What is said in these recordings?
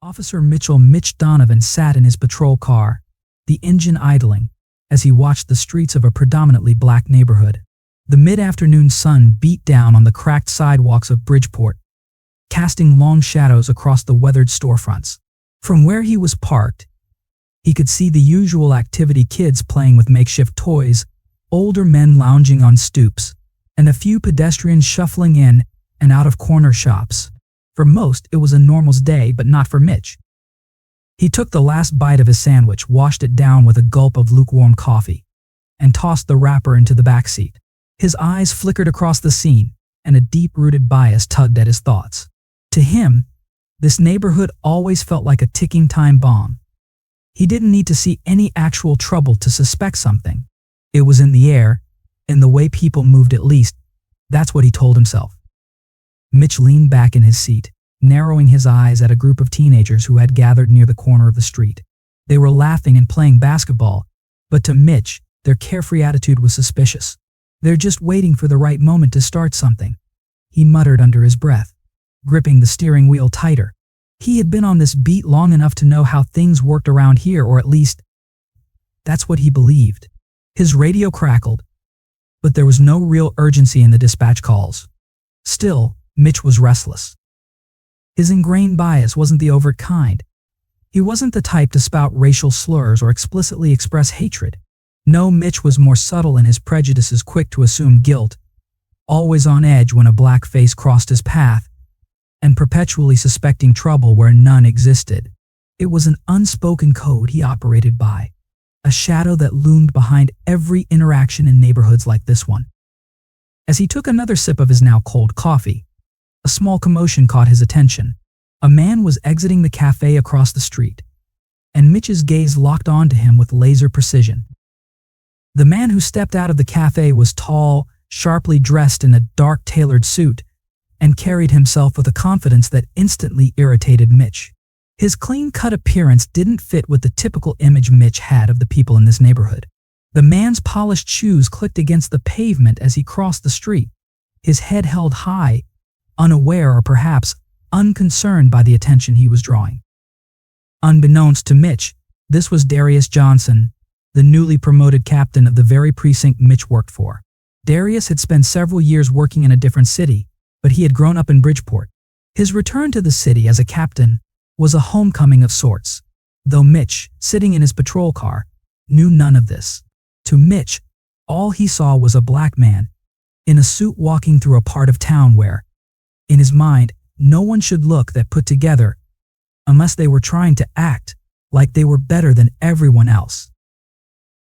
Officer Mitch Donovan sat in his patrol car, the engine idling, as he watched the streets of a predominantly black neighborhood. The mid-afternoon sun beat down on the cracked sidewalks of Bridgeport, casting long shadows across the weathered storefronts. From where he was parked, he could see the usual activity: kids playing with makeshift toys, older men lounging on stoops, and a few pedestrians shuffling in and out of corner shops. For most, it was a normal day, but not for Mitch. He took the last bite of his sandwich, washed it down with a gulp of lukewarm coffee, and tossed the wrapper into the back seat. His eyes flickered across the scene, and a deep-rooted bias tugged at his thoughts. To him, this neighborhood always felt like a ticking time bomb. He didn't need to see any actual trouble to suspect something. It was in the air, in the way people moved at least. That's what he told himself. Mitch leaned back in his seat, narrowing his eyes at a group of teenagers who had gathered near the corner of the street. They were laughing and playing basketball, but to Mitch, their carefree attitude was suspicious. "They're just waiting for the right moment to start something," he muttered under his breath, gripping the steering wheel tighter. He had been on this beat long enough to know how things worked around here, or at least, that's what he believed. His radio crackled, but there was no real urgency in the dispatch calls. Still, Mitch was restless. His ingrained bias wasn't the overt kind. He wasn't the type to spout racial slurs or explicitly express hatred. No, Mitch was more subtle in his prejudices, quick to assume guilt, always on edge when a black face crossed his path, and perpetually suspecting trouble where none existed. It was an unspoken code he operated by, a shadow that loomed behind every interaction in neighborhoods like this one. As he took another sip of his now cold coffee, a small commotion caught his attention. A man was exiting the cafe across the street, and Mitch's gaze locked onto him with laser precision. The man who stepped out of the cafe was tall, sharply dressed in a dark tailored suit, and carried himself with a confidence that instantly irritated Mitch. His clean-cut appearance didn't fit with the typical image Mitch had of the people in this neighborhood. The man's polished shoes clicked against the pavement as he crossed the street, his head held high, unaware or perhaps unconcerned by the attention he was drawing. Unbeknownst to Mitch, this was Darius Johnson, the newly promoted captain of the very precinct Mitch worked for. Darius had spent several years working in a different city, but he had grown up in Bridgeport. His return to the city as a captain was a homecoming of sorts, though Mitch, sitting in his patrol car, knew none of this. To Mitch, all he saw was a black man in a suit walking through a part of town where, in his mind, no one should look that put together unless they were trying to act like they were better than everyone else.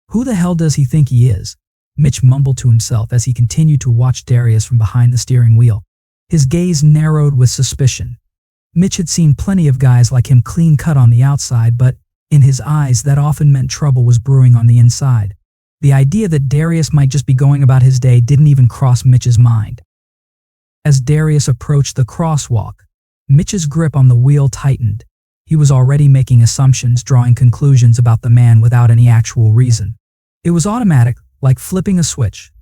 "Who the hell does he think he is?" Mitch mumbled to himself as he continued to watch Darius from behind the steering wheel. His gaze narrowed with suspicion. Mitch had seen plenty of guys like him clean-cut on the outside, but in his eyes that often meant trouble was brewing on the inside. The idea that Darius might just be going about his day didn't even cross Mitch's mind. As Darius approached the crosswalk, Mitch's grip on the wheel tightened. He was already making assumptions, drawing conclusions about the man without any actual reason. It was automatic, like flipping a switch.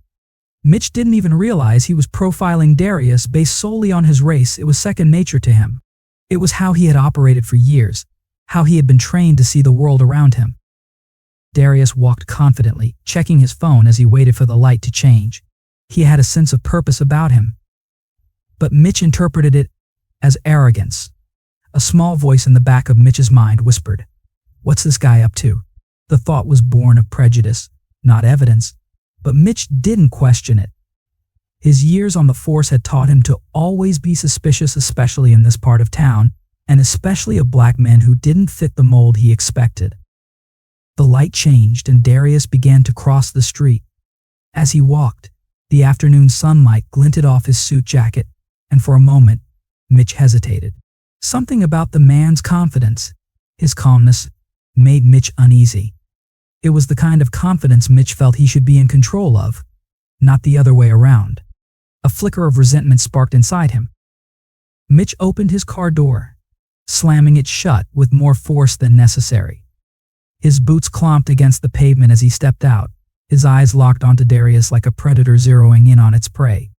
Mitch didn't even realize he was profiling Darius based solely on his race. It was second nature to him. It was how he had operated for years, how he had been trained to see the world around him. Darius walked confidently, checking his phone as he waited for the light to change. He had a sense of purpose about him. But Mitch interpreted it as arrogance. A small voice in the back of Mitch's mind whispered, "What's this guy up to?" The thought was born of prejudice, not evidence, but Mitch didn't question it. His years on the force had taught him to always be suspicious, especially in this part of town, and especially of black men who didn't fit the mold he expected. The light changed and Darius began to cross the street. As he walked, the afternoon sunlight glinted off his suit jacket, and for a moment, Mitch hesitated. Something about the man's confidence, his calmness, made Mitch uneasy. It was the kind of confidence Mitch felt he should be in control of, not the other way around. A flicker of resentment sparked inside him. Mitch opened his car door, slamming it shut with more force than necessary. His boots clomped against the pavement as he stepped out, his eyes locked onto Darius like a predator zeroing in on its prey.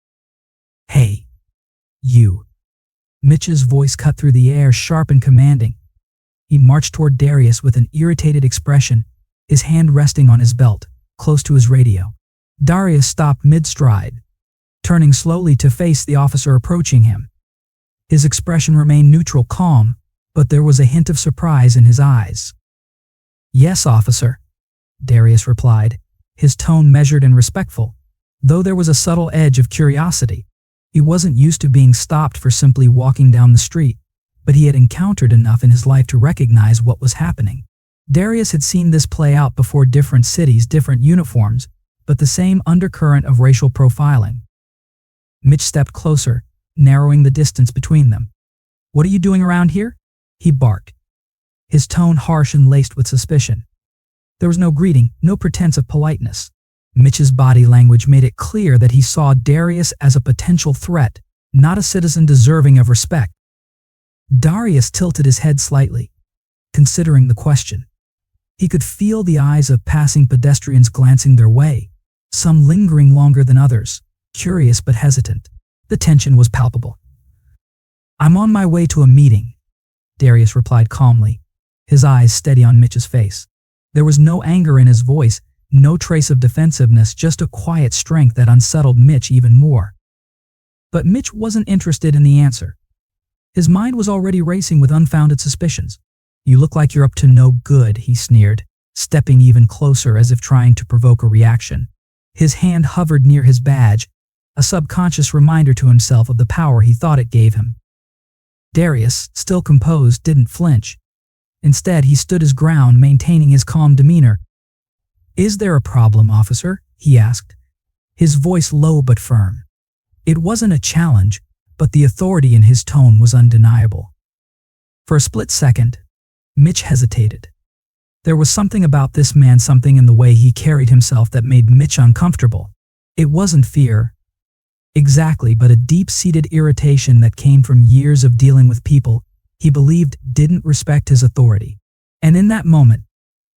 "Hey, you." Mitch's voice cut through the air, sharp and commanding. He marched toward Darius with an irritated expression, his hand resting on his belt, close to his radio. Darius stopped mid-stride, turning slowly to face the officer approaching him. His expression remained neutral, calm, but there was a hint of surprise in his eyes. "Yes, officer," Darius replied, his tone measured and respectful, though there was a subtle edge of curiosity. He wasn't used to being stopped for simply walking down the street, but he had encountered enough in his life to recognize what was happening. Darius had seen this play out before, different cities, different uniforms, but the same undercurrent of racial profiling. Mitch stepped closer, narrowing the distance between them. "What are you doing around here?" he barked, his tone harsh and laced with suspicion. There was no greeting, no pretense of politeness. Mitch's body language made it clear that he saw Darius as a potential threat, not a citizen deserving of respect. Darius tilted his head slightly, considering the question. He could feel the eyes of passing pedestrians glancing their way, some lingering longer than others, curious but hesitant. The tension was palpable. "I'm on my way to a meeting," Darius replied calmly, his eyes steady on Mitch's face. There was no anger in his voice, no trace of defensiveness, just a quiet strength that unsettled Mitch even more. But Mitch wasn't interested in the answer. His mind was already racing with unfounded suspicions. "You look like you're up to no good," he sneered, stepping even closer as if trying to provoke a reaction. His hand hovered near his badge, a subconscious reminder to himself of the power he thought it gave him. Darius, still composed, didn't flinch. Instead, he stood his ground, maintaining his calm demeanor. "Is there a problem, officer?" he asked, his voice low but firm. It wasn't a challenge, but the authority in his tone was undeniable. For a split second, Mitch hesitated. There was something about this man, something in the way he carried himself that made Mitch uncomfortable. It wasn't fear, exactly, but a deep-seated irritation that came from years of dealing with people he believed didn't respect his authority. And in that moment,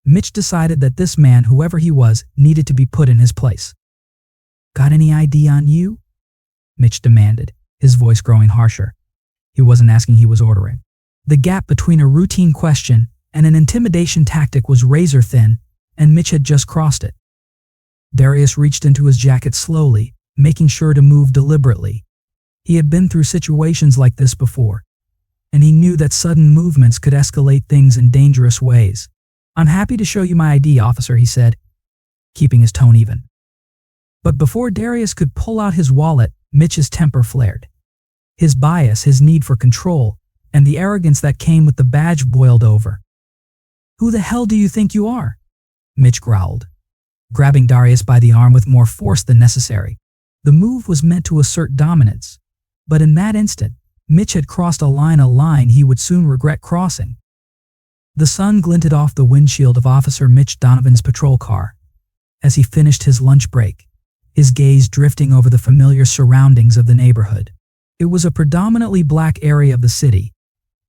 Mitch decided that this man, whoever he was, needed to be put in his place. "Got any ID on you?" Mitch demanded, his voice growing harsher. He wasn't asking, he was ordering. The gap between a routine question and an intimidation tactic was razor thin, and Mitch had just crossed it. Darius reached into his jacket slowly, making sure to move deliberately. He had been through situations like this before, and he knew that sudden movements could escalate things in dangerous ways. "I'm happy to show you my ID, officer," he said, keeping his tone even. But before Darius could pull out his wallet, Mitch's temper flared. His bias, his need for control, and the arrogance that came with the badge boiled over. "Who the hell do you think you are?" Mitch growled, grabbing Darius by the arm with more force than necessary. The move was meant to assert dominance, but in that instant, Mitch had crossed a line he would soon regret crossing. The sun glinted off the windshield of Officer Mitch Donovan's patrol car as he finished his lunch break, his gaze drifting over the familiar surroundings of the neighborhood. It was a predominantly black area of the city,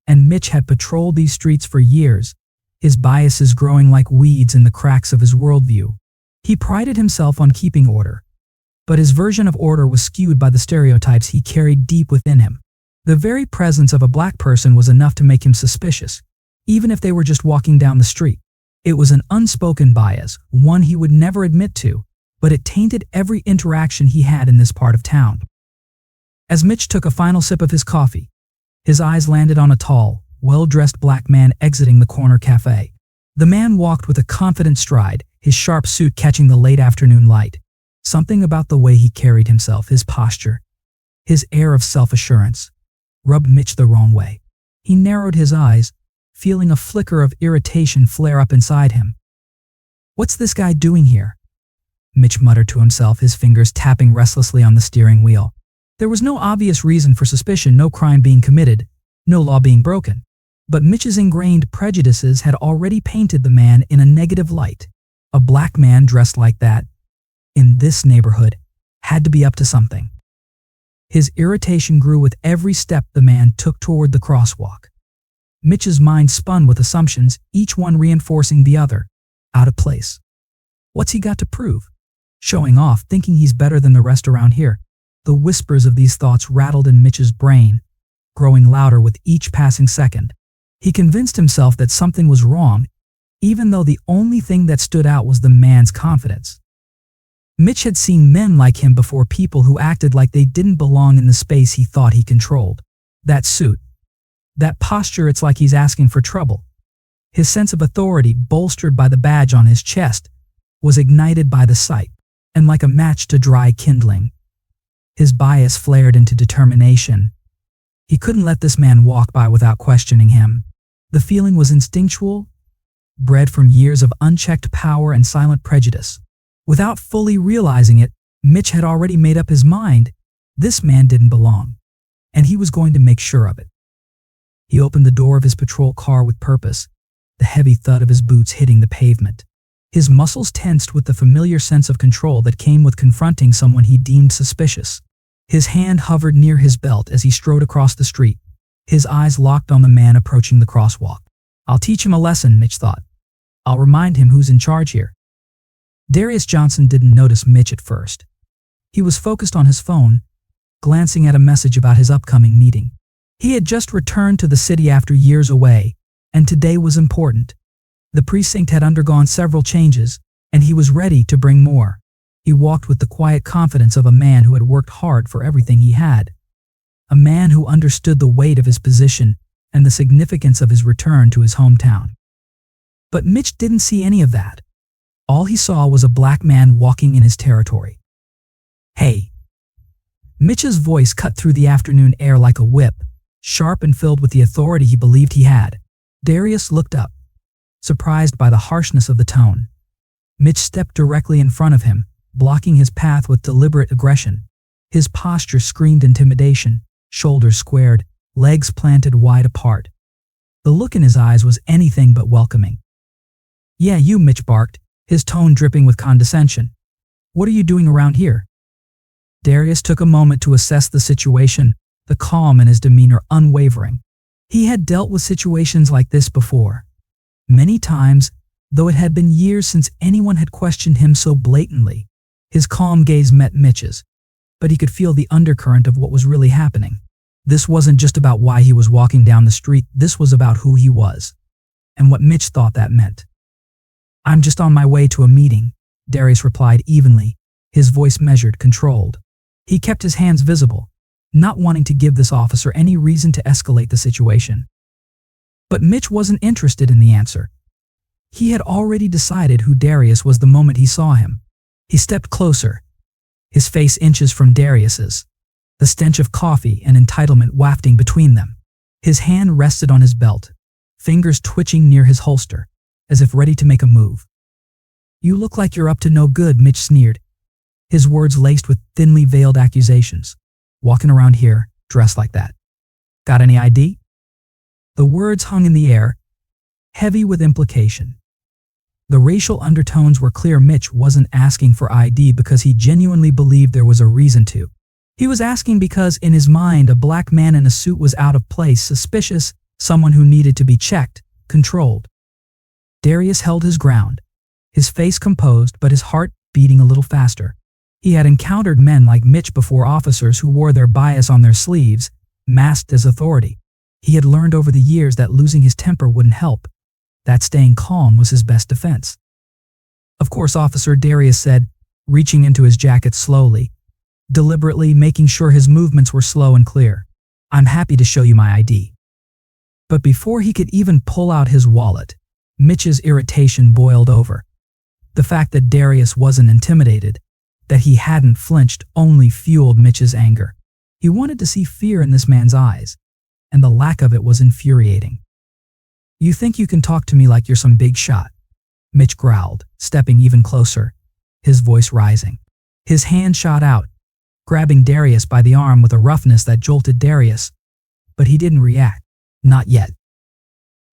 and Mitch had patrolled these streets for years, his biases growing like weeds in the cracks of his worldview. He prided himself on keeping order, but his version of order was skewed by the stereotypes he carried deep within him. The very presence of a black person was enough to make him suspicious, even if they were just walking down the street. It was an unspoken bias, one he would never admit to, but it tainted every interaction he had in this part of town. As Mitch took a final sip of his coffee, his eyes landed on a tall, well-dressed black man exiting the corner cafe. The man walked with a confident stride, his sharp suit catching the late afternoon light. Something about the way he carried himself, his posture, his air of self-assurance, rubbed Mitch the wrong way. He narrowed his eyes, feeling a flicker of irritation flare up inside him. "What's this guy doing here?" Mitch muttered to himself, his fingers tapping restlessly on the steering wheel. There was no obvious reason for suspicion, no crime being committed, no law being broken. But Mitch's ingrained prejudices had already painted the man in a negative light. A black man dressed like that, in this neighborhood, had to be up to something. His irritation grew with every step the man took toward the crosswalk. Mitch's mind spun with assumptions, each one reinforcing the other. Out of place. What's he got to prove? Showing off, thinking he's better than the rest around here. The whispers of these thoughts rattled in Mitch's brain, growing louder with each passing second. He convinced himself that something was wrong, even though the only thing that stood out was the man's confidence. Mitch had seen men like him before, people who acted like they didn't belong in the space he thought he controlled. That suit, that posture, it's like he's asking for trouble. His sense of authority, bolstered by the badge on his chest, was ignited by the sight, and like a match to dry kindling, his bias flared into determination. He couldn't let this man walk by without questioning him. The feeling was instinctual, bred from years of unchecked power and silent prejudice. Without fully realizing it, Mitch had already made up his mind. This man didn't belong, and he was going to make sure of it. He opened the door of his patrol car with purpose, the heavy thud of his boots hitting the pavement. His muscles tensed with the familiar sense of control that came with confronting someone he deemed suspicious. His hand hovered near his belt as he strode across the street, his eyes locked on the man approaching the crosswalk. I'll teach him a lesson, Mitch thought. I'll remind him who's in charge here. Darius Johnson didn't notice Mitch at first. He was focused on his phone, glancing at a message about his upcoming meeting. He had just returned to the city after years away, and today was important. The precinct had undergone several changes, and he was ready to bring more. He walked with the quiet confidence of a man who had worked hard for everything he had. A man who understood the weight of his position and the significance of his return to his hometown. But Mitch didn't see any of that. All he saw was a black man walking in his territory. Hey. Mitch's voice cut through the afternoon air like a whip, sharp and filled with the authority he believed he had. Darius looked up, surprised by the harshness of the tone. Mitch stepped directly in front of him, blocking his path with deliberate aggression. His posture screamed intimidation, shoulders squared, legs planted wide apart. The look in his eyes was anything but welcoming. Yeah, you, Mitch barked, his tone dripping with condescension. What are you doing around here? Darius took a moment to assess the situation, the calm in his demeanor unwavering. He had dealt with situations like this before. Many times, though it had been years since anyone had questioned him so blatantly. His calm gaze met Mitch's, but he could feel the undercurrent of what was really happening. This wasn't just about why he was walking down the street, this was about who he was, and what Mitch thought that meant. I'm just on my way to a meeting, Darius replied evenly, his voice measured, controlled. He kept his hands visible, not wanting to give this officer any reason to escalate the situation. But Mitch wasn't interested in the answer. He had already decided who Darius was the moment he saw him. He stepped closer, his face inches from Darius's, the stench of coffee and entitlement wafting between them. His hand rested on his belt, fingers twitching near his holster, as if ready to make a move. You look like you're up to no good, Mitch sneered, his words laced with thinly veiled accusations. Walking around here, dressed like that. Got any ID? The words hung in the air, heavy with implication. The racial undertones were clear. Mitch wasn't asking for ID because he genuinely believed there was a reason to. He was asking because in his mind a black man in a suit was out of place, suspicious, someone who needed to be checked, controlled. Darius held his ground, his face composed but his heart beating a little faster. He had encountered men like Mitch before, officers who wore their bias on their sleeves, masked as authority. He had learned over the years that losing his temper wouldn't help, that staying calm was his best defense. Of course, Officer, Darius said, reaching into his jacket slowly, deliberately making sure his movements were slow and clear. I'm happy to show you my ID. But before he could even pull out his wallet, Mitch's irritation boiled over. The fact that Darius wasn't intimidated, that he hadn't flinched, only fueled Mitch's anger. He wanted to see fear in this man's eyes, and the lack of it was infuriating. You think you can talk to me like you're some big shot? Mitch growled, stepping even closer, his voice rising. His hand shot out, grabbing Darius by the arm with a roughness that jolted Darius, but he didn't react. Not yet.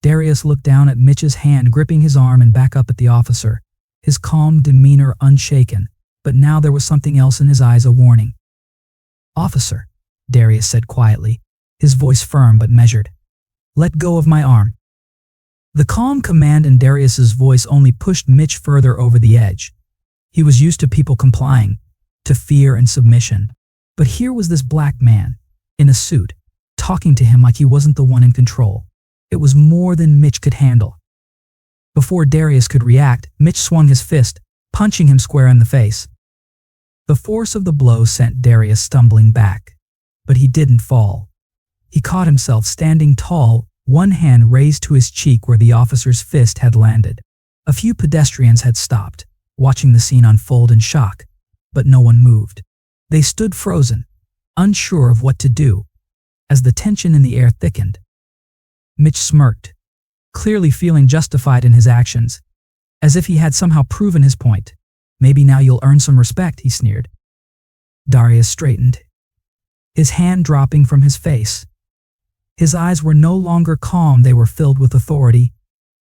Darius looked down at Mitch's hand gripping his arm and back up at the officer, his calm demeanor unshaken, but now there was something else in his eyes, a warning. Officer, Darius said quietly, his voice firm but measured. Let go of my arm. The calm command in Darius's voice only pushed Mitch further over the edge. He was used to people complying, to fear and submission. But here was this black man, in a suit, talking to him like he wasn't the one in control. It was more than Mitch could handle. Before Darius could react, Mitch swung his fist, punching him square in the face. The force of the blow sent Darius stumbling back, but he didn't fall. He caught himself standing tall, one hand raised to his cheek where the officer's fist had landed. A few pedestrians had stopped, watching the scene unfold in shock, but no one moved. They stood frozen, unsure of what to do, as the tension in the air thickened. Mitch smirked, clearly feeling justified in his actions, as if he had somehow proven his point. Maybe now you'll earn some respect, he sneered. Darius straightened, his hand dropping from his face. His eyes were no longer calm, they were filled with authority,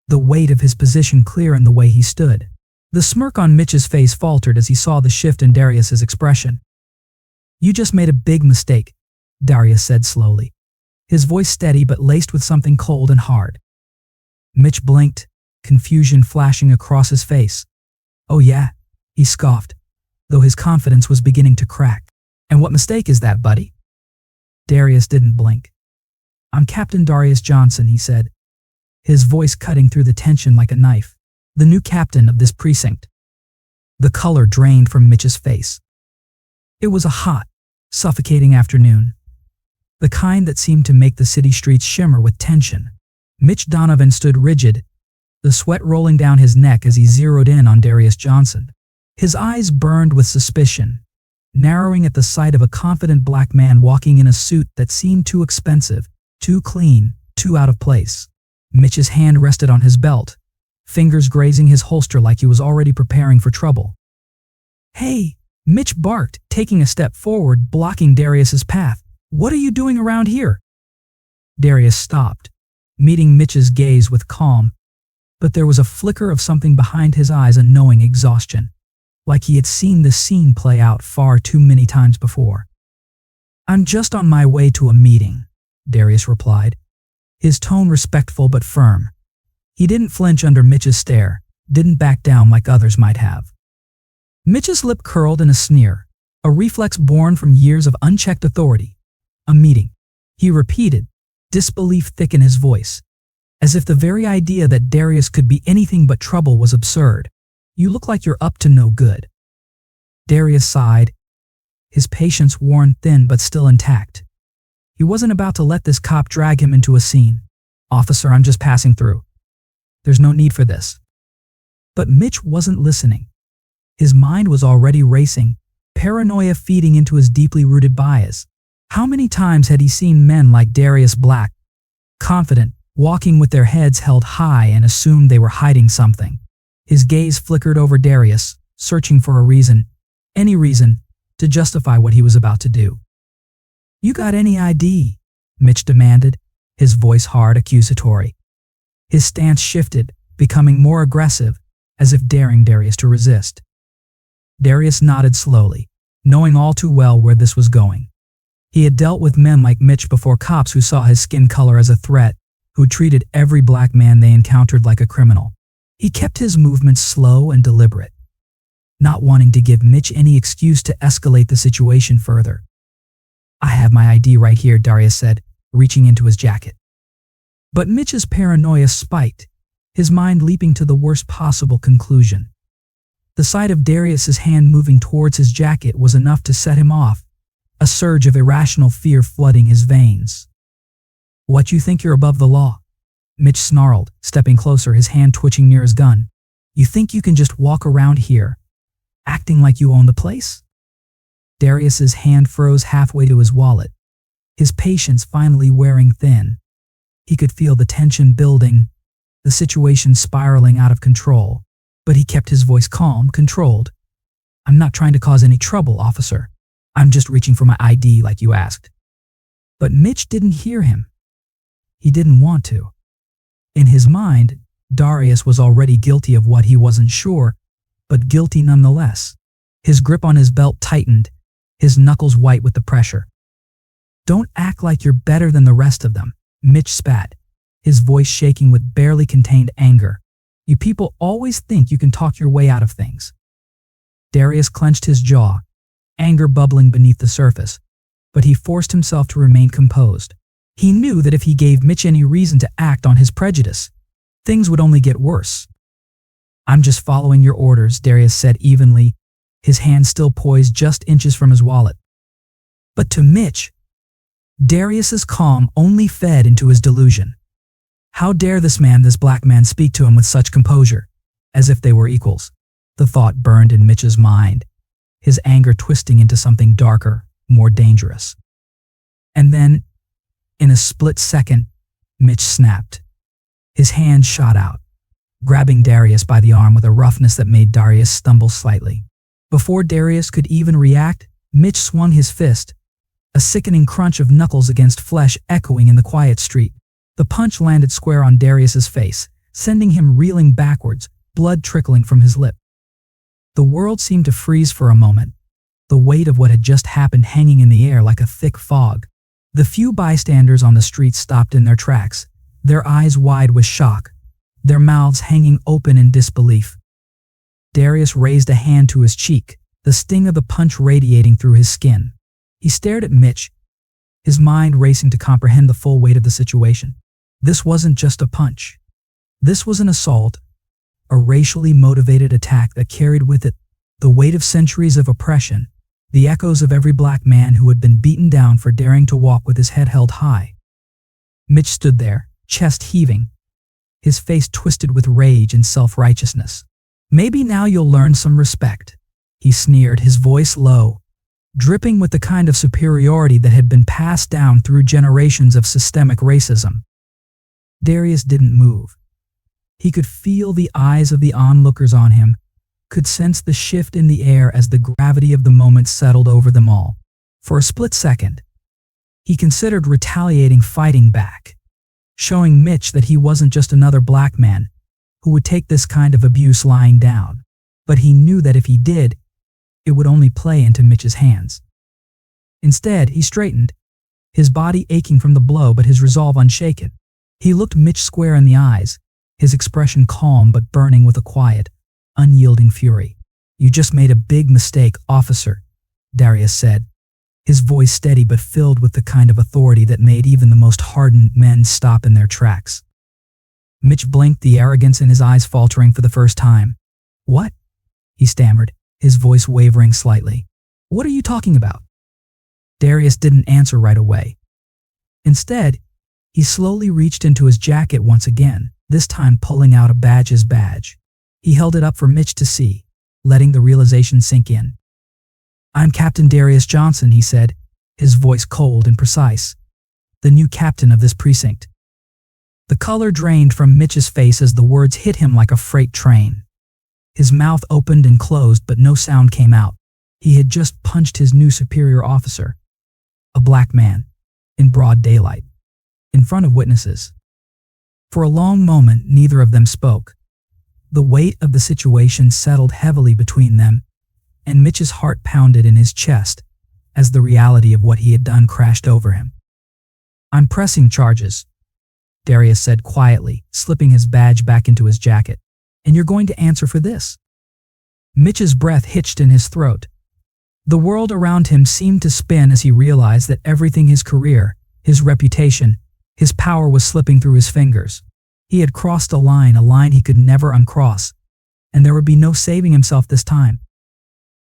the weight of his position clear in the way he stood. The smirk on Mitch's face faltered as he saw the shift in Darius's expression. You just made a big mistake, Darius said slowly, his voice steady but laced with something cold and hard. Mitch blinked, confusion flashing across his face. Oh yeah, he scoffed, though his confidence was beginning to crack. And what mistake is that, buddy? Darius didn't blink. I'm Captain Darius Johnson, he said, his voice cutting through the tension like a knife. The new captain of this precinct. The color drained from Mitch's face. It was a hot, suffocating afternoon, the kind that seemed to make the city streets shimmer with tension. Mitch Donovan stood rigid, the sweat rolling down his neck as he zeroed in on Darius Johnson. His eyes burned with suspicion, narrowing at the sight of a confident black man walking in a suit that seemed too expensive, too clean, too out of place. Mitch's hand rested on his belt, fingers grazing his holster like he was already preparing for trouble. Hey, Mitch barked, taking a step forward, blocking Darius's path. What are you doing around here? Darius stopped, meeting Mitch's gaze with calm, but there was a flicker of something behind his eyes, a knowing exhaustion, like he had seen this scene play out far too many times before. I'm just on my way to a meeting, Darius replied, his tone respectful but firm. He didn't flinch under Mitch's stare, didn't back down like others might have. Mitch's lip curled in a sneer, a reflex born from years of unchecked authority. A meeting, he repeated, disbelief thick in his voice, as if the very idea that Darius could be anything but trouble was absurd. You look like you're up to no good. Darius sighed, his patience worn thin but still intact. He wasn't about to let this cop drag him into a scene. Officer, I'm just passing through. There's no need for this. But Mitch wasn't listening. His mind was already racing, paranoia feeding into his deeply rooted bias. How many times had he seen men like Darius Black, confident, walking with their heads held high and assumed they were hiding something? His gaze flickered over Darius, searching for a reason, any reason, to justify what he was about to do. You got any ID? Mitch demanded, his voice hard, accusatory. His stance shifted, becoming more aggressive, as if daring Darius to resist. Darius nodded slowly, knowing all too well where this was going. He had dealt with men like Mitch before, cops who saw his skin color as a threat, who treated every black man they encountered like a criminal. He kept his movements slow and deliberate, not wanting to give Mitch any excuse to escalate the situation further. I have my ID right here, Darius said, reaching into his jacket. But Mitch's paranoia spiked, his mind leaping to the worst possible conclusion. The sight of Darius's hand moving towards his jacket was enough to set him off, a surge of irrational fear flooding his veins. What, you think you're above the law? Mitch snarled, stepping closer, his hand twitching near his gun. You think you can just walk around here, acting like you own the place? Darius's hand froze halfway to his wallet, his patience finally wearing thin. He could feel the tension building, the situation spiraling out of control, but he kept his voice calm, controlled. I'm not trying to cause any trouble, officer. I'm just reaching for my ID like you asked. But Mitch didn't hear him. He didn't want to. In his mind, Darius was already guilty of what he wasn't sure, but guilty nonetheless. His grip on his belt tightened, his knuckles white with the pressure. Don't act like you're better than the rest of them, Mitch spat, his voice shaking with barely contained anger. You people always think you can talk your way out of things. Darius clenched his jaw, anger bubbling beneath the surface, but he forced himself to remain composed. He knew that if he gave Mitch any reason to act on his prejudice, things would only get worse. "I'm just following your orders," Darius said evenly, his hand still poised just inches from his wallet. But to Mitch, Darius's calm only fed into his delusion. How dare this black man speak to him with such composure, as if they were equals? The thought burned in Mitch's mind, his anger twisting into something darker, more dangerous. And then, in a split second, Mitch snapped. His hand shot out, grabbing Darius by the arm with a roughness that made Darius stumble slightly. Before Darius could even react, Mitch swung his fist, a sickening crunch of knuckles against flesh echoing in the quiet street. The punch landed square on Darius's face, sending him reeling backwards, blood trickling from his lip. The world seemed to freeze for a moment, the weight of what had just happened hanging in the air like a thick fog. The few bystanders on the street stopped in their tracks, their eyes wide with shock, their mouths hanging open in disbelief. Darius raised a hand to his cheek, the sting of the punch radiating through his skin. He stared at Mitch, his mind racing to comprehend the full weight of the situation. This wasn't just a punch. This was an assault, a racially motivated attack that carried with it the weight of centuries of oppression, the echoes of every black man who had been beaten down for daring to walk with his head held high. Mitch stood there, chest heaving, his face twisted with rage and self-righteousness. "Maybe now you'll learn some respect," he sneered, his voice low, dripping with the kind of superiority that had been passed down through generations of systemic racism. Darius didn't move. He could feel the eyes of the onlookers on him, could sense the shift in the air as the gravity of the moment settled over them all. For a split second, he considered retaliating, fighting back, showing Mitch that he wasn't just another black man who would take this kind of abuse lying down. But he knew that if he did, it would only play into Mitch's hands. Instead, he straightened, his body aching from the blow but his resolve unshaken. He looked Mitch square in the eyes, his expression calm but burning with a quiet, unyielding fury. "You just made a big mistake, officer," Darius said, his voice steady but filled with the kind of authority that made even the most hardened men stop in their tracks. Mitch blinked, the arrogance in his eyes faltering for the first time. "What?" he stammered, his voice wavering slightly. "What are you talking about?" Darius didn't answer right away. Instead, he slowly reached into his jacket once again, this time pulling out his badge. He held it up for Mitch to see, letting the realization sink in. "I'm Captain Darius Johnson," he said, his voice cold and precise. "The new captain of this precinct." The color drained from Mitch's face as the words hit him like a freight train. His mouth opened and closed, but no sound came out. He had just punched his new superior officer, a black man, in broad daylight, in front of witnesses. For a long moment, neither of them spoke. The weight of the situation settled heavily between them, and Mitch's heart pounded in his chest as the reality of what he had done crashed over him. "I'm pressing charges," Darius said quietly, slipping his badge back into his jacket. "And you're going to answer for this." Mitch's breath hitched in his throat. The world around him seemed to spin as he realized that everything, his career, his reputation, his power, was slipping through his fingers. He had crossed a line he could never uncross, and there would be no saving himself this time.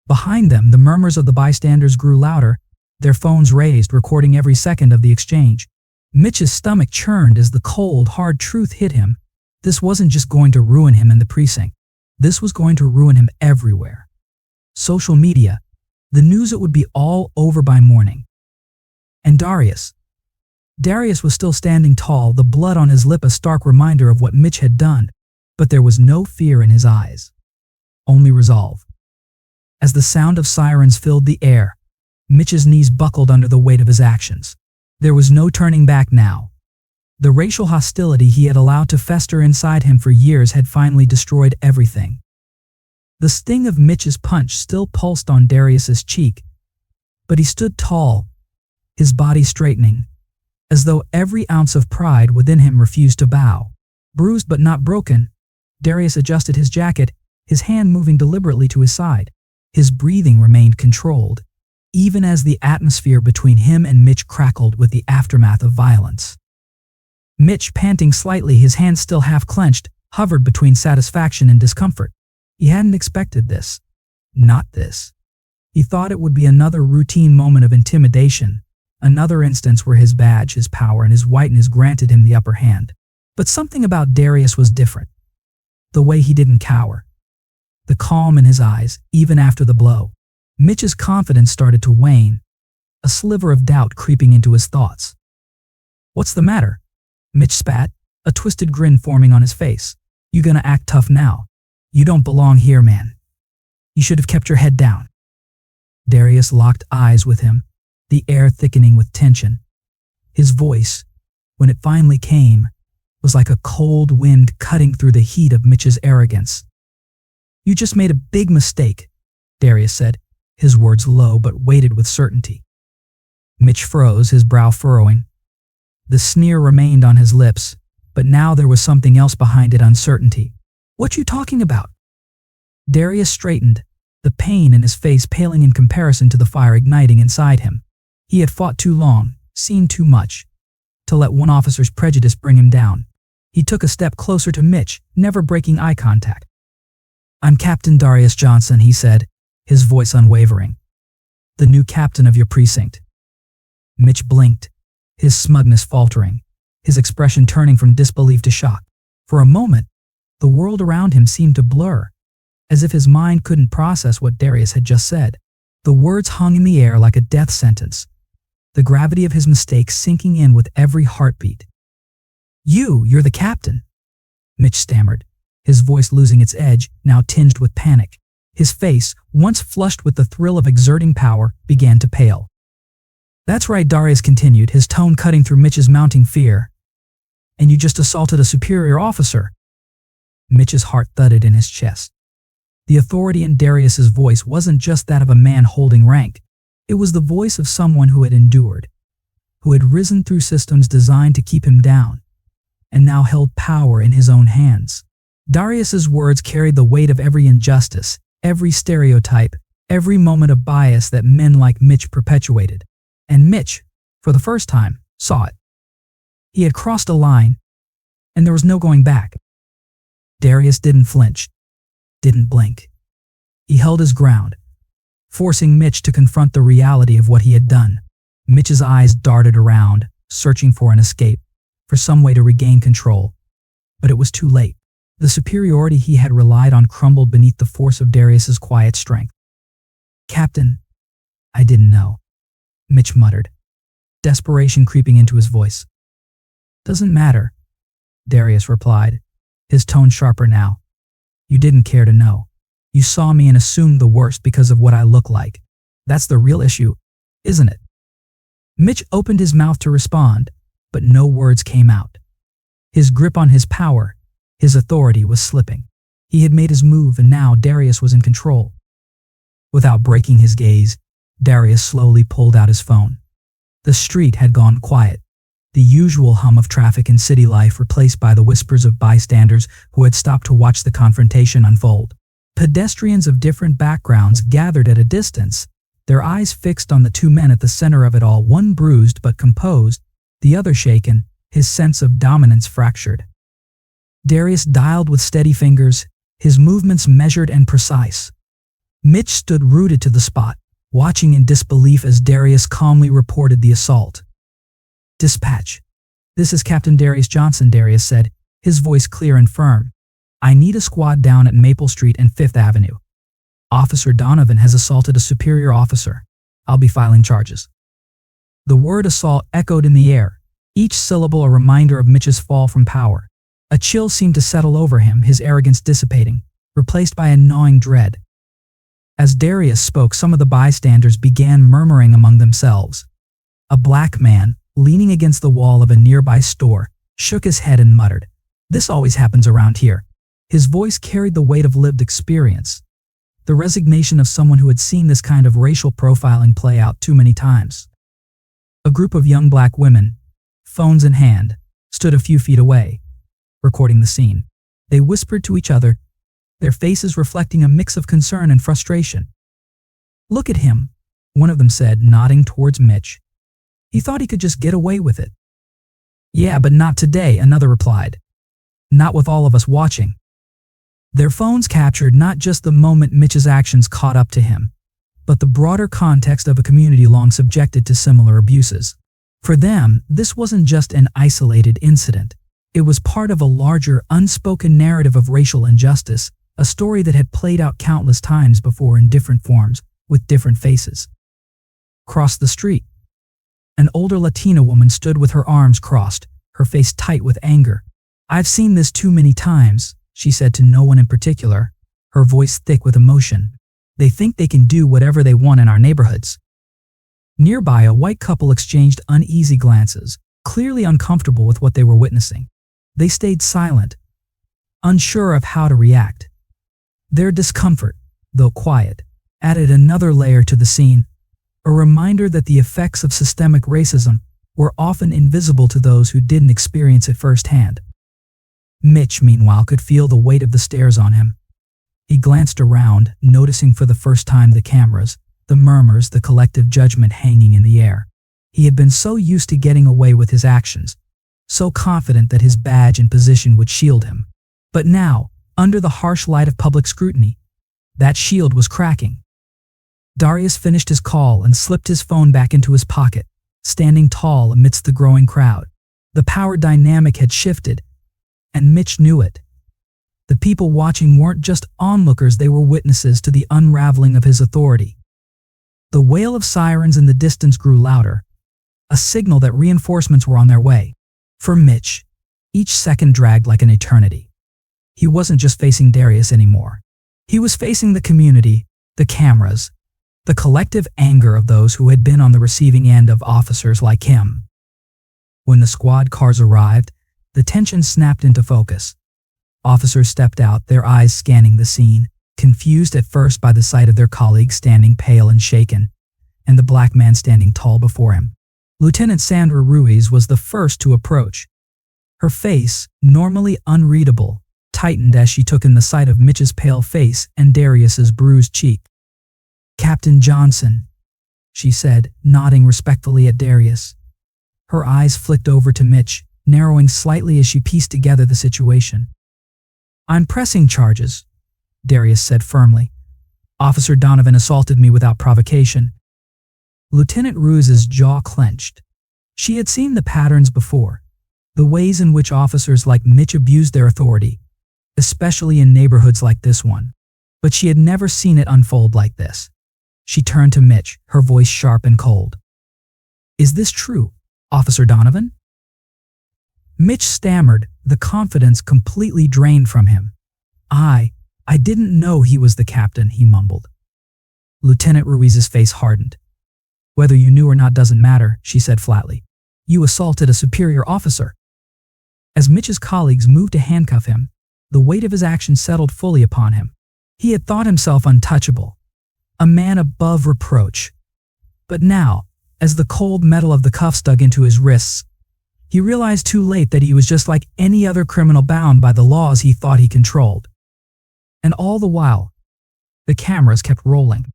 Behind them, the murmurs of the bystanders grew louder, their phones raised, recording every second of the exchange. Mitch's stomach churned as the cold, hard truth hit him. This wasn't just going to ruin him in the precinct. This was going to ruin him everywhere. Social media, the news, it would be all over by morning. And Darius was still standing tall, the blood on his lip a stark reminder of what Mitch had done, but there was no fear in his eyes, only resolve. As the sound of sirens filled the air, Mitch's knees buckled under the weight of his actions. There was no turning back now. The racial hostility he had allowed to fester inside him for years had finally destroyed everything. The sting of Mitch's punch still pulsed on Darius's cheek, but he stood tall, his body straightening, as though every ounce of pride within him refused to bow. Bruised but not broken, Darius adjusted his jacket, his hand moving deliberately to his side. His breathing remained controlled, even as the atmosphere between him and Mitch crackled with the aftermath of violence. Mitch, panting slightly, his hands still half clenched, hovered between satisfaction and discomfort. He hadn't expected this. Not this. He thought it would be another routine moment of intimidation, another instance where his badge, his power, and his whiteness granted him the upper hand. But something about Darius was different. The way he didn't cower. The calm in his eyes, even after the blow. Mitch's confidence started to wane, a sliver of doubt creeping into his thoughts. "What's the matter?" Mitch spat, a twisted grin forming on his face. "You gonna act tough now? You don't belong here, man. You should have kept your head down." Darius locked eyes with him, the air thickening with tension. His voice, when it finally came, was like a cold wind cutting through the heat of Mitch's arrogance. "You just made a big mistake," Darius said, his words low but weighted with certainty. Mitch froze, his brow furrowing. The sneer remained on his lips, but now there was something else behind it: uncertainty. "What you talking about?" Darius straightened, the pain in his face paling in comparison to the fire igniting inside him. He had fought too long, seen too much, to let one officer's prejudice bring him down. He took a step closer to Mitch, never breaking eye contact. "I'm Captain Darius Johnson," he said, his voice unwavering. "The new captain of your precinct." Mitch blinked, his smugness faltering, his expression turning from disbelief to shock. For a moment, the world around him seemed to blur, as if his mind couldn't process what Darius had just said. The words hung in the air like a death sentence, the gravity of his mistake sinking in with every heartbeat. You're the captain," Mitch stammered, his voice losing its edge, now tinged with panic. His face, once flushed with the thrill of exerting power, began to pale. "That's right," Darius continued, his tone cutting through Mitch's mounting fear. "And you just assaulted a superior officer." Mitch's heart thudded in his chest. The authority in Darius's voice wasn't just that of a man holding rank. It was the voice of someone who had endured, who had risen through systems designed to keep him down, and now held power in his own hands. Darius's words carried the weight of every injustice, every stereotype, every moment of bias that men like Mitch perpetuated. And Mitch, for the first time, saw it. He had crossed a line, and there was no going back. Darius didn't flinch, didn't blink. He held his ground, forcing Mitch to confront the reality of what he had done. Mitch's eyes darted around, searching for an escape, for some way to regain control. But it was too late. The superiority he had relied on crumbled beneath the force of Darius's quiet strength. "Captain, I didn't know," Mitch muttered, desperation creeping into his voice. "Doesn't matter," Darius replied, his tone sharper now. "You didn't care to know. You saw me and assumed the worst because of what I look like. That's the real issue, isn't it?" Mitch opened his mouth to respond, but no words came out. His grip on his power, his authority, was slipping. He had made his move, and now Darius was in control. Without breaking his gaze, Darius slowly pulled out his phone. The street had gone quiet, the usual hum of traffic and city life replaced by the whispers of bystanders who had stopped to watch the confrontation unfold. Pedestrians of different backgrounds gathered at a distance, their eyes fixed on the two men at the center of it all, one bruised but composed, the other shaken, his sense of dominance fractured. Darius dialed with steady fingers, his movements measured and precise. Mitch stood rooted to the spot, watching in disbelief as Darius calmly reported the assault. "Dispatch. This is Captain Darius Johnson," Darius said, his voice clear and firm. "I need a squad down at Maple Street and 5th Avenue. Officer Donovan has assaulted a superior officer. I'll be filing charges." The word assault echoed in the air, each syllable a reminder of Mitch's fall from power. A chill seemed to settle over him, his arrogance dissipating, replaced by a gnawing dread. As Darius spoke, some of the bystanders began murmuring among themselves. A black man, leaning against the wall of a nearby store, shook his head and muttered, "This always happens around here." His voice carried the weight of lived experience, the resignation of someone who had seen this kind of racial profiling play out too many times. A group of young black women, phones in hand, stood a few feet away, recording the scene. They whispered to each other, their faces reflecting a mix of concern and frustration. "Look at him," one of them said, nodding towards Mitch. He thought he could just get away with it. Yeah, but not today, another replied. Not with all of us watching. Their phones captured not just the moment Mitch's actions caught up to him, but the broader context of a community long subjected to similar abuses. For them, this wasn't just an isolated incident. It was part of a larger, unspoken narrative of racial injustice, a story that had played out countless times before in different forms, with different faces. Across the street, an older Latina woman stood with her arms crossed, her face tight with anger. I've seen this too many times, she said to no one in particular, her voice thick with emotion. They think they can do whatever they want in our neighborhoods. Nearby, a white couple exchanged uneasy glances, clearly uncomfortable with what they were witnessing. They stayed silent, unsure of how to react. Their discomfort, though quiet, added another layer to the scene, a reminder that the effects of systemic racism were often invisible to those who didn't experience it firsthand. Mitch, meanwhile, could feel the weight of the stares on him. He glanced around, noticing for the first time the cameras, the murmurs, the collective judgment hanging in the air. He had been so used to getting away with his actions, so confident that his badge and position would shield him. But now, under the harsh light of public scrutiny, that shield was cracking. Darius finished his call and slipped his phone back into his pocket, standing tall amidst the growing crowd. The power dynamic had shifted, and Mitch knew it. The people watching weren't just onlookers, they were witnesses to the unraveling of his authority. The wail of sirens in the distance grew louder, a signal that reinforcements were on their way. For Mitch, each second dragged like an eternity. He wasn't just facing Darius anymore. He was facing the community, the cameras, the collective anger of those who had been on the receiving end of officers like him. When the squad cars arrived, the tension snapped into focus. Officers stepped out, their eyes scanning the scene, confused at first by the sight of their colleague standing pale and shaken, and the black man standing tall before him. Lieutenant Sandra Ruiz was the first to approach. Her face, normally unreadable, tightened as she took in the sight of Mitch's pale face and Darius's bruised cheek. Captain Johnson, she said, nodding respectfully at Darius. Her eyes flicked over to Mitch, narrowing slightly as she pieced together the situation. I'm pressing charges, Darius said firmly. Officer Donovan assaulted me without provocation. Lieutenant Ruiz's jaw clenched. She had seen the patterns before, the ways in which officers like Mitch abused their authority, especially in neighborhoods like this one. But she had never seen it unfold like this. She turned to Mitch, her voice sharp and cold. Is this true, Officer Donovan? Mitch stammered, the confidence completely drained from him. I didn't know he was the captain, he mumbled. Lieutenant Ruiz's face hardened. Whether you knew or not doesn't matter, she said flatly. You assaulted a superior officer. As Mitch's colleagues moved to handcuff him, the weight of his action settled fully upon him. He had thought himself untouchable, a man above reproach. But now, as the cold metal of the cuffs dug into his wrists, he realized too late that he was just like any other criminal bound by the laws he thought he controlled. And all the while, the cameras kept rolling.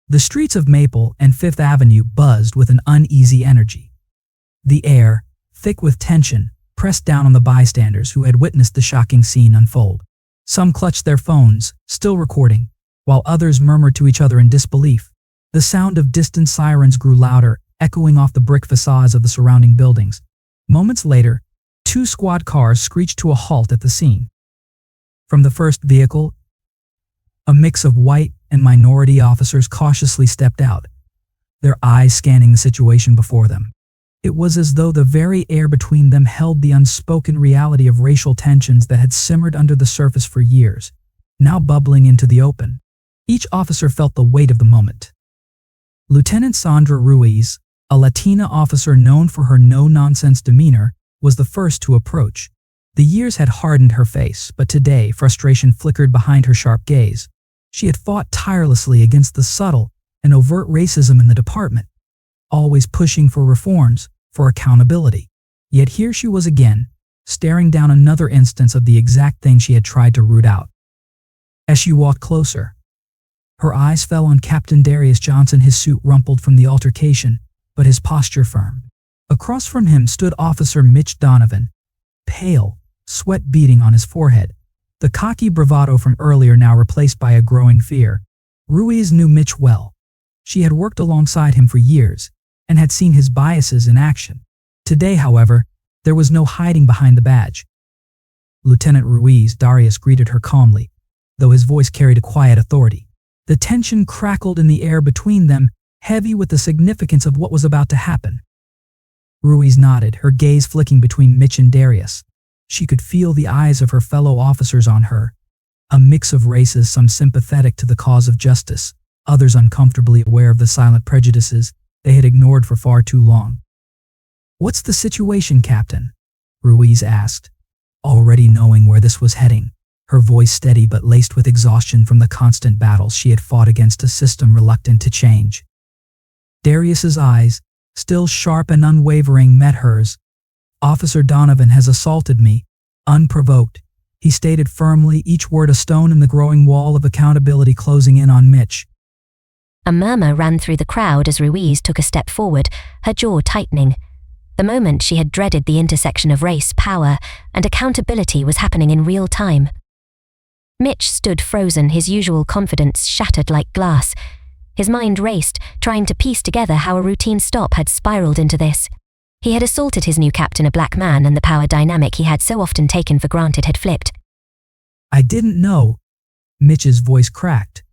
The streets of Maple and Fifth Avenue buzzed with an uneasy energy. The air, thick with tension, pressed down on the bystanders who had witnessed the shocking scene unfold. Some clutched their phones, still recording, while others murmured to each other in disbelief. The sound of distant sirens grew louder, echoing off the brick facades of the surrounding buildings. Moments later, 2 squad cars screeched to a halt at the scene. From the first vehicle, a mix of white and minority officers cautiously stepped out, their eyes scanning the situation before them. It was as though the very air between them held the unspoken reality of racial tensions that had simmered under the surface for years, now bubbling into the open. Each officer felt the weight of the moment. Lieutenant Sandra Ruiz, a Latina officer known for her no-nonsense demeanor, was the first to approach. The years had hardened her face, but today frustration flickered behind her sharp gaze. She had fought tirelessly against the subtle and overt racism in the department, always pushing for reforms, for accountability. Yet here she was again, staring down another instance of the exact thing she had tried to root out. As she walked closer, Her eyes fell on Captain Darius Johnson, his suit rumpled from the altercation, but his posture firm. Across from him stood Officer Mitch Donovan, pale, sweat beading on his forehead, the cocky bravado from earlier now replaced by a growing fear. Ruiz knew Mitch well. She had worked alongside him for years and had seen his biases in action. Today, however, there was no hiding behind the badge. Lieutenant Ruiz, Darius greeted her calmly, though his voice carried a quiet authority. The tension crackled in the air between them, heavy with the significance of what was about to happen. Ruiz nodded, her gaze flicking between Mitch and Darius. She could feel the eyes of her fellow officers on her, a mix of races, some sympathetic to the cause of justice, others uncomfortably aware of the silent prejudices they had ignored for far too long. "What's the situation, Captain?" Ruiz asked, already knowing where this was heading, her voice steady but laced with exhaustion from the constant battles she had fought against a system reluctant to change. Darius's eyes, still sharp and unwavering, met hers. "Officer Donovan has assaulted me, unprovoked," he stated firmly, each word a stone in the growing wall of accountability closing in on Mitch. A murmur ran through the crowd as Ruiz took a step forward, her jaw tightening. The moment she had dreaded, the intersection of race, power, and accountability was happening in real time. Mitch stood frozen, his usual confidence shattered like glass. His mind raced, trying to piece together how a routine stop had spiraled into this. He had assaulted his new captain, a black man, and the power dynamic he had so often taken for granted had flipped. "I didn't know," Mitch's voice cracked,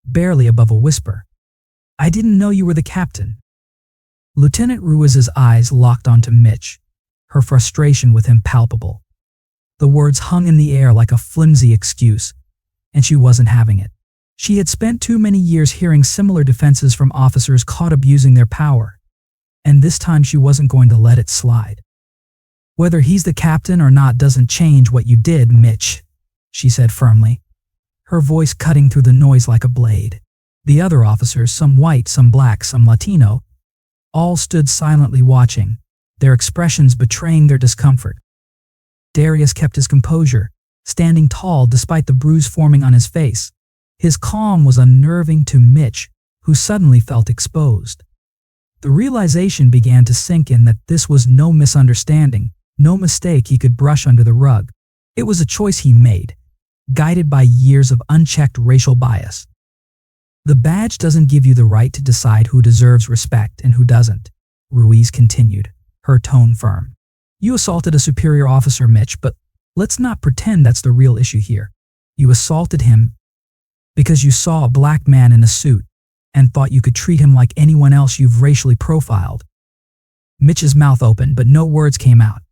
barely above a whisper. "I didn't know you were the captain." Lieutenant Ruiz's eyes locked onto Mitch, her frustration with him palpable. The words hung in the air like a flimsy excuse, and she wasn't having it. She had spent too many years hearing similar defenses from officers caught abusing their power, and this time she wasn't going to let it slide. "Whether he's the captain or not doesn't change what you did, Mitch," she said firmly, her voice cutting through the noise like a blade. The other officers, some white, some black, some Latino, all stood silently watching, their expressions betraying their discomfort. Darius kept his composure, standing tall despite the bruise forming on his face. His calm was unnerving to Mitch, who suddenly felt exposed. The realization began to sink in that this was no misunderstanding, no mistake he could brush under the rug. It was a choice he made, guided by years of unchecked racial bias. "The badge doesn't give you the right to decide who deserves respect and who doesn't," Ruiz continued, her tone firm. "You assaulted a superior officer, Mitch, but let's not pretend that's the real issue here. You assaulted him because you saw a black man in a suit and thought you could treat him like anyone else you've racially profiled." Mitch's mouth opened, but no words came out.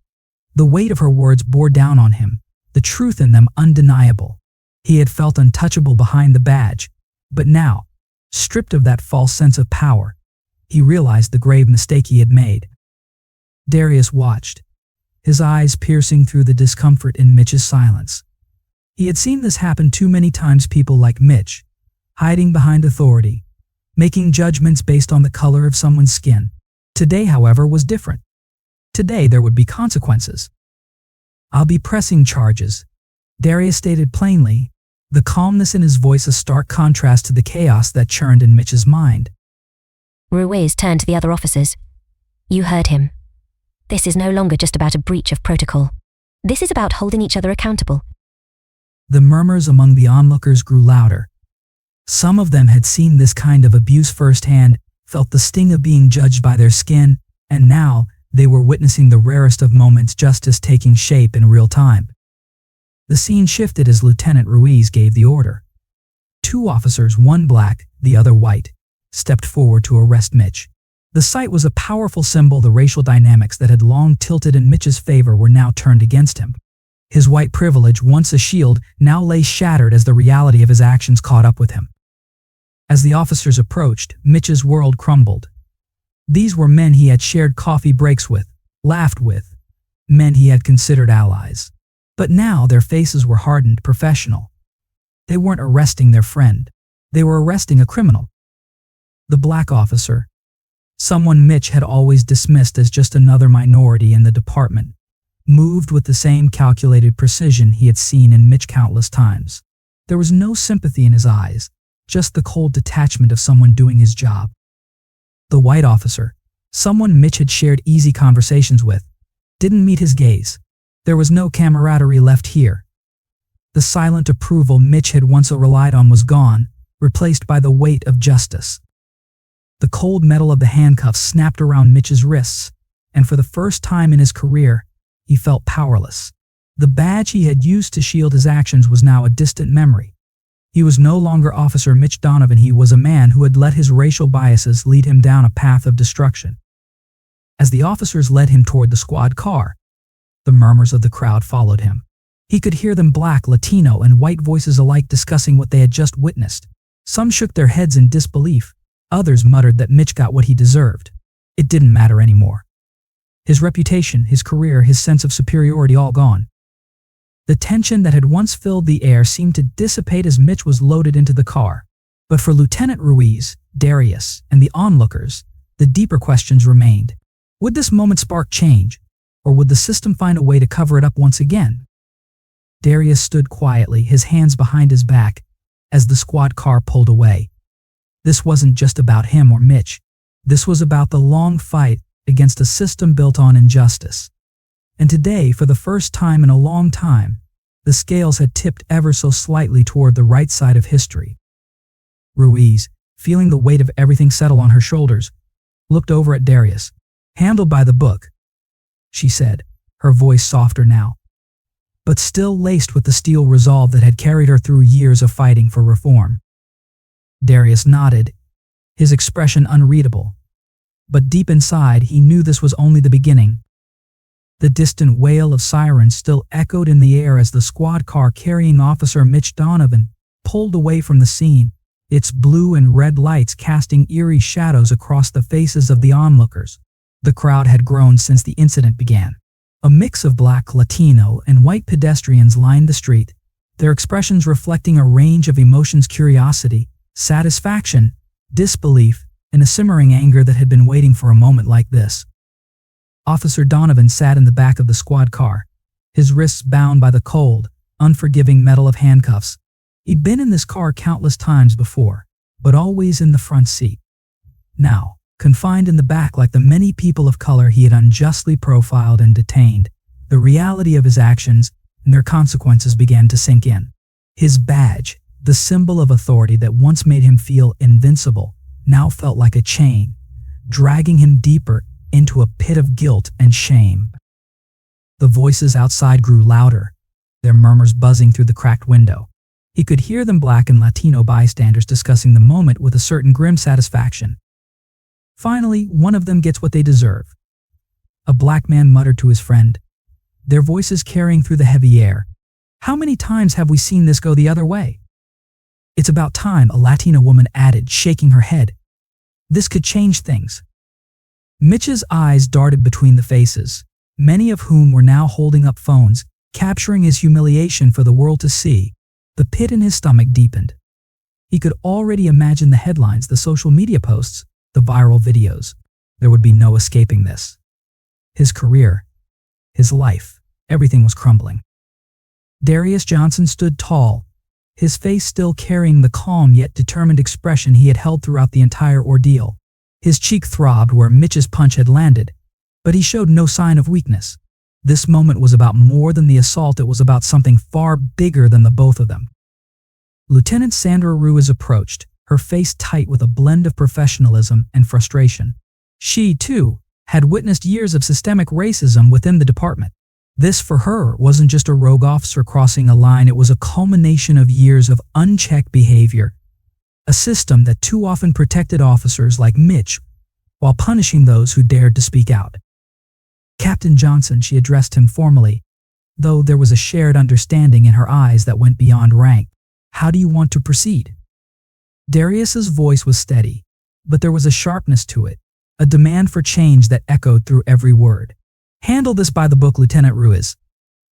The weight of her words bore down on him, the truth in them undeniable. He had felt untouchable behind the badge, but now, stripped of that false sense of power, he realized the grave mistake he had made. Darius watched, his eyes piercing through the discomfort in Mitch's silence. He had seen this happen too many times, people like Mitch, hiding behind authority, making judgments based on the color of someone's skin. Today, however, was different. Today there would be consequences. "I'll be pressing charges," Darius stated plainly, the calmness in his voice a stark contrast to the chaos that churned in Mitch's mind. Ruiz turned to the other officers. "You heard him. This is no longer just about a breach of protocol. This is about holding each other accountable." The murmurs among the onlookers grew louder. Some of them had seen this kind of abuse firsthand, felt the sting of being judged by their skin, and now they were witnessing the rarest of moments, justice taking shape in real time. The scene shifted as Lieutenant Ruiz gave the order. Two officers, one black, the other white, stepped forward to arrest Mitch. The sight was a powerful symbol. The racial dynamics that had long tilted in Mitch's favor were now turned against him. His white privilege, once a shield, now lay shattered as the reality of his actions caught up with him. As the officers approached, Mitch's world crumbled. These were men he had shared coffee breaks with, laughed with, men he had considered allies. But now their faces were hardened, professional. They weren't arresting their friend. They were arresting a criminal. The black officer, someone Mitch had always dismissed as just another minority in the department, moved with the same calculated precision he had seen in Mitch countless times. There was no sympathy in his eyes, just the cold detachment of someone doing his job. The white officer, someone Mitch had shared easy conversations with, didn't meet his gaze. There was no camaraderie left here. The silent approval Mitch had once relied on was gone, replaced by the weight of justice. The cold metal of the handcuffs snapped around Mitch's wrists, and for the first time in his career, he felt powerless. The badge he had used to shield his actions was now a distant memory. He was no longer Officer Mitch Donovan, he was a man who had let his racial biases lead him down a path of destruction. As the officers led him toward the squad car, the murmurs of the crowd followed him. He could hear them, black, Latino, and white voices alike, discussing what they had just witnessed. Some shook their heads in disbelief. Others muttered that Mitch got what he deserved. It didn't matter anymore. His reputation, his career, his sense of superiority, all gone. The tension that had once filled the air seemed to dissipate as Mitch was loaded into the car. But for Lieutenant Ruiz, Darius, and the onlookers, the deeper questions remained. Would this moment spark change, or would the system find a way to cover it up once again? Darius stood quietly, his hands behind his back, as the squad car pulled away. This wasn't just about him or Mitch. This was about the long fight against a system built on injustice. And today, for the first time in a long time, the scales had tipped ever so slightly toward the right side of history. Ruiz, feeling the weight of everything settle on her shoulders, looked over at Darius. "Handled by the book," she said, her voice softer now, but still laced with the steel resolve that had carried her through years of fighting for reform. Darius nodded, his expression unreadable. But deep inside, he knew this was only the beginning. The distant wail of sirens still echoed in the air as the squad car carrying Officer Mitch Donovan pulled away from the scene, its blue and red lights casting eerie shadows across the faces of the onlookers. The crowd had grown since the incident began. A mix of black, Latino, and white pedestrians lined the street, their expressions reflecting a range of emotions: curiosity, satisfaction, disbelief, and a simmering anger that had been waiting for a moment like this. Officer Donovan sat in the back of the squad car, his wrists bound by the cold, unforgiving metal of handcuffs. He'd been in this car countless times before, but always in the front seat. Now, confined in the back like the many people of color he had unjustly profiled and detained, the reality of his actions and their consequences began to sink in. His badge, the symbol of authority that once made him feel invincible, now felt like a chain, dragging him deeper into a pit of guilt and shame. The voices outside grew louder, their murmurs buzzing through the cracked window. He could hear them, black and Latino bystanders, discussing the moment with a certain grim satisfaction. Finally, one of them gets what they deserve. A black man muttered to his friend, their voices carrying through the heavy air. "How many times have we seen this go the other way?" "It's about time," a Latina woman added, shaking her head. "This could change things." Mitch's eyes darted between the faces, many of whom were now holding up phones, capturing his humiliation for the world to see. The pit in his stomach deepened. He could already imagine the headlines, the social media posts, the viral videos. There would be no escaping this. His career, his life, everything was crumbling. Darius Johnson stood tall, his face still carrying the calm yet determined expression he had held throughout the entire ordeal. His cheek throbbed where Mitch's punch had landed, but he showed no sign of weakness. This moment was about more than the assault, it was about something far bigger than the both of them. Lieutenant Sandra Ruiz approached, her face tight with a blend of professionalism and frustration. She, too, had witnessed years of systemic racism within the department. This, for her, wasn't just a rogue officer crossing a line, it was a culmination of years of unchecked behavior, a system that too often protected officers like Mitch while punishing those who dared to speak out. "Captain Johnson," she addressed him formally, though there was a shared understanding in her eyes that went beyond rank. "How do you want to proceed?" Darius's voice was steady, but there was a sharpness to it, a demand for change that echoed through every word. "Handle this by the book, Lieutenant Ruiz.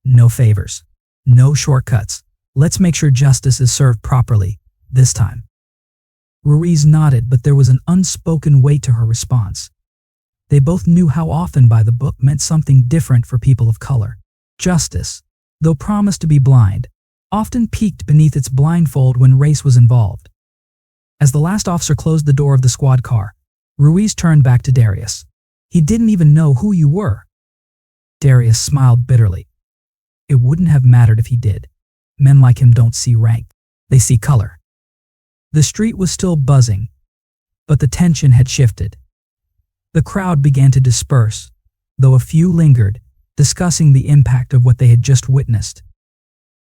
No favors, no shortcuts. Let's make sure justice is served properly, this time." Ruiz nodded, but there was an unspoken weight to her response. They both knew how often by the book meant something different for people of color. Justice, though promised to be blind, often peeked beneath its blindfold when race was involved. As the last officer closed the door of the squad car, Ruiz turned back to Darius. "He didn't even know who you were." Darius smiled bitterly. It wouldn't have mattered if he did. Men like him don't see rank. They see color. The street was still buzzing, but the tension had shifted. The crowd began to disperse, though a few lingered, discussing the impact of what they had just witnessed.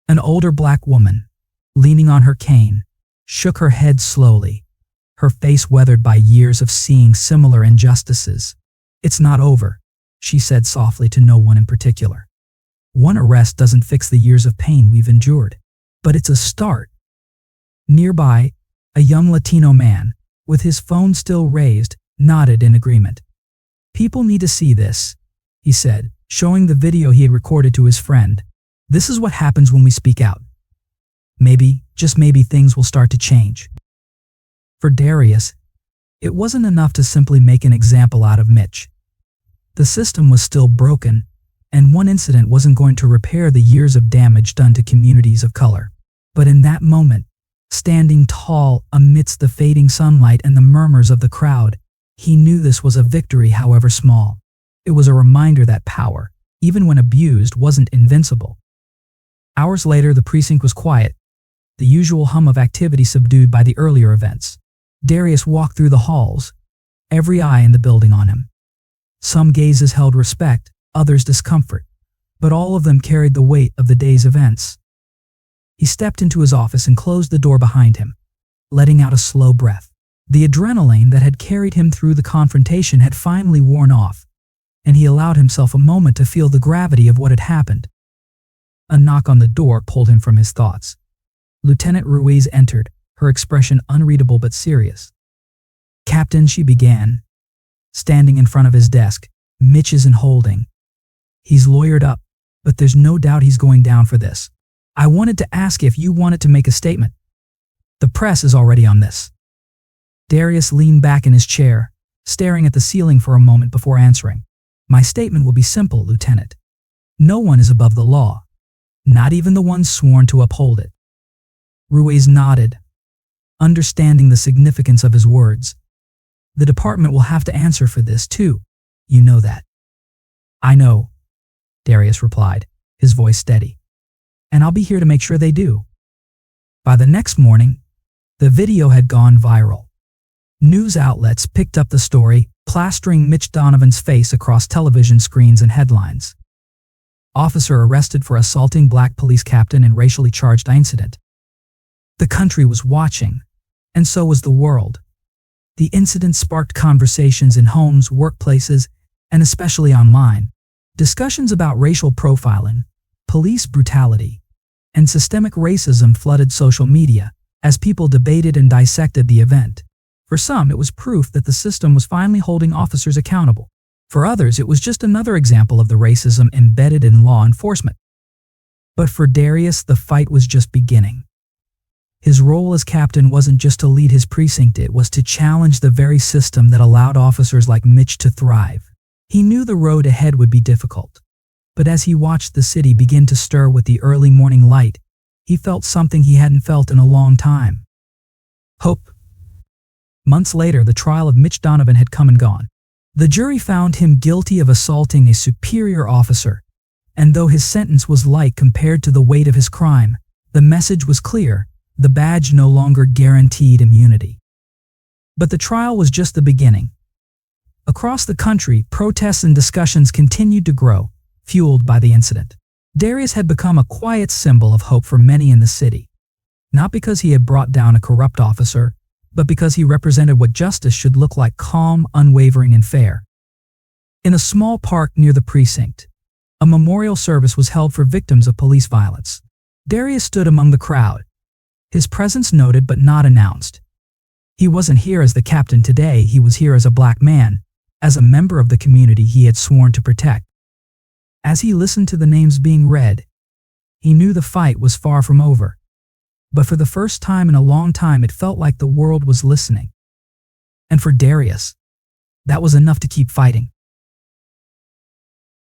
An older black woman, leaning on her cane, shook her head slowly, her face weathered by years of seeing similar injustices. "It's not over," she said softly to no one in particular. "One arrest doesn't fix the years of pain we've endured, but it's a start." Nearby, a young Latino man, with his phone still raised, nodded in agreement. "People need to see this," he said, showing the video he had recorded to his friend. "This is what happens when we speak out. Maybe, just maybe, things will start to change." For Darius, it wasn't enough to simply make an example out of Mitch. The system was still broken, and one incident wasn't going to repair the years of damage done to communities of color. But in that moment, standing tall amidst the fading sunlight and the murmurs of the crowd, he knew this was a victory, however small. It was a reminder that power, even when abused, wasn't invincible. Hours later, the precinct was quiet, the usual hum of activity subdued by the earlier events. Darius walked through the halls, every eye in the building on him. Some gazes held respect, others discomfort, but all of them carried the weight of the day's events. He stepped into his office and closed the door behind him, letting out a slow breath. The adrenaline that had carried him through the confrontation had finally worn off, and he allowed himself a moment to feel the gravity of what had happened. A knock on the door pulled him from his thoughts. Lieutenant Ruiz entered, her expression unreadable but serious. "Captain," she began, standing in front of his desk. "Mitch isn't holding. He's lawyered up, but there's no doubt he's going down for this. I wanted to ask if you wanted to make a statement. The press is already on this." Darius leaned back in his chair, staring at the ceiling for a moment before answering. "My statement will be simple, Lieutenant. No one is above the law, not even the ones sworn to uphold it." Ruiz nodded, understanding the significance of his words. "The department will have to answer for this too. You know that." "I know," Darius replied, his voice steady. "And I'll be here to make sure they do." By the next morning, the video had gone viral. News outlets picked up the story, plastering Mitch Donovan's face across television screens and headlines. "Officer arrested for assaulting black police captain in racially charged incident." The country was watching, and so was the world. The incident sparked conversations in homes, workplaces, and especially online. Discussions about racial profiling, police brutality, and systemic racism flooded social media as people debated and dissected the event. For some, it was proof that the system was finally holding officers accountable. For others, it was just another example of the racism embedded in law enforcement. But for Darius, the fight was just beginning. His role as captain wasn't just to lead his precinct, it was to challenge the very system that allowed officers like Mitch to thrive. He knew the road ahead would be difficult, but as he watched the city begin to stir with the early morning light, he felt something he hadn't felt in a long time. Hope. Months later, the trial of Mitch Donovan had come and gone. The jury found him guilty of assaulting a superior officer, and though his sentence was light compared to the weight of his crime, the message was clear: the badge no longer guaranteed immunity. But the trial was just the beginning. Across the country, protests and discussions continued to grow, fueled by the incident. Darius had become a quiet symbol of hope for many in the city, not because he had brought down a corrupt officer, but because he represented what justice should look like: calm, unwavering, and fair. In a small park near the precinct, a memorial service was held for victims of police violence. Darius stood among the crowd, his presence noted but not announced. He wasn't here as the captain today, he was here as a black man, as a member of the community he had sworn to protect. As he listened to the names being read, he knew the fight was far from over. But for the first time in a long time, it felt like the world was listening. And for Darius, that was enough to keep fighting.